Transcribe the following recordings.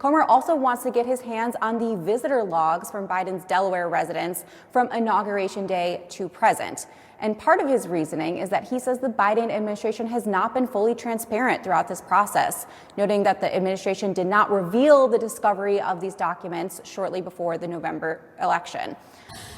Comer also wants to get his hands on the visitor logs from Biden's Delaware residence from Inauguration Day to present. And part of his reasoning is that he says the Biden administration has not been fully transparent throughout this process, noting that the administration did not reveal the discovery of these documents shortly before the November election.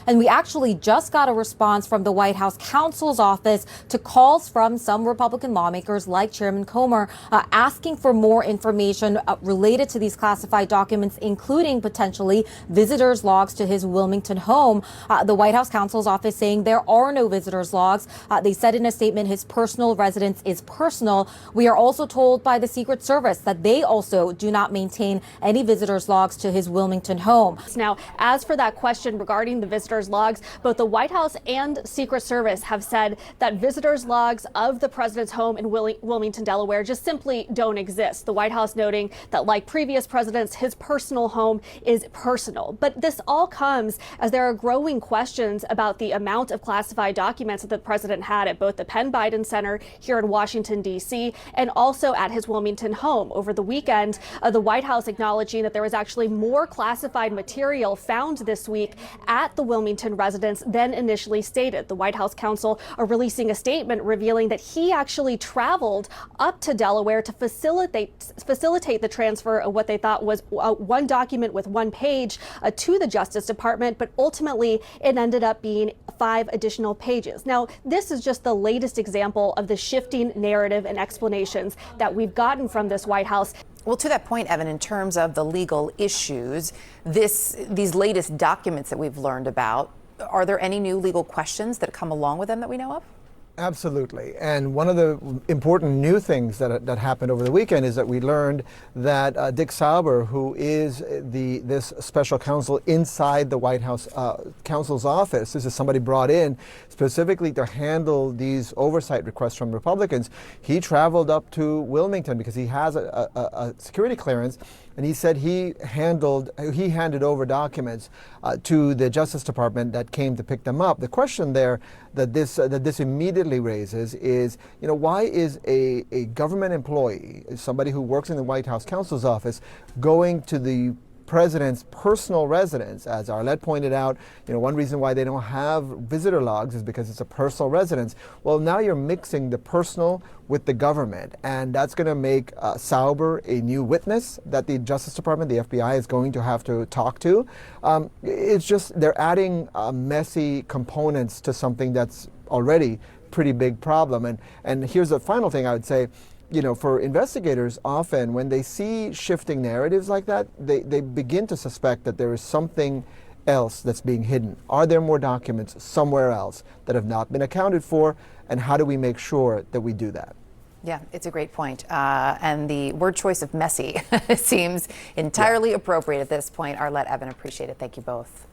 And we actually just got a response from the White House counsel's office to calls from some Republican lawmakers like Chairman Comer asking for more information related to these classified documents, including potentially visitors' logs to his Wilmington home. The White House counsel's office saying there are no visitors' logs. They said in a statement his personal residence is personal. We are also told by the Secret Service that they also do not maintain any visitors' logs to his Wilmington home. Now, as for that question regarding the visitors' logs, both the White House and Secret Service have said that visitors' logs of the president's home in Wilmington, Delaware, just simply don't exist. The White House noting that, like previous presidents, his personal home is personal. But this all comes as there are growing questions about the amount of classified documents that the president had at both the Penn Biden Center here in Washington, D.C., and also at his Wilmington home. Over the weekend, the White House acknowledging that there was actually more classified material found this week at the Wilmington residence than initially stated. The White House counsel are releasing a statement revealing that he actually traveled up to Delaware to facilitate the transfer of what they thought was one document with one page to the Justice Department, but ultimately it ended up being 5 additional pages. Now, this is just the latest example of the shifting narrative and explanations that we've gotten from this White House. Well, to that point, Evan, in terms of the legal issues, these latest documents that we've learned about, are there any new legal questions that come along with them that we know of? Absolutely. And one of the important new things that happened over the weekend is that we learned that Dick Sauber, who is this special counsel inside the White House counsel's office, this is somebody brought in specifically to handle these oversight requests from Republicans. He traveled up to Wilmington because he has a security clearance, and he said he handed over documents to the Justice Department that came to pick them up. The question there that this immediately raises is, why is a government employee, somebody who works in the White House counsel's office, going to the president's personal residence? As Arlette pointed out, one reason why they don't have visitor logs is because it's a personal residence. Well, now you're mixing the personal with the government, and that's going to make Sauber a new witness that the Justice Department, the FBI, is going to have to talk to. It's just they're adding messy components to something that's already pretty big problem. And here's the final thing I would say. For investigators, often when they see shifting narratives like that, they begin to suspect that there is something else that's being hidden. Are there more documents somewhere else that have not been accounted for? And how do we make sure that we do that? Yeah, it's a great point. And the word choice of messy seems entirely appropriate at this point. Arlette, Evan, appreciate it. Thank you both.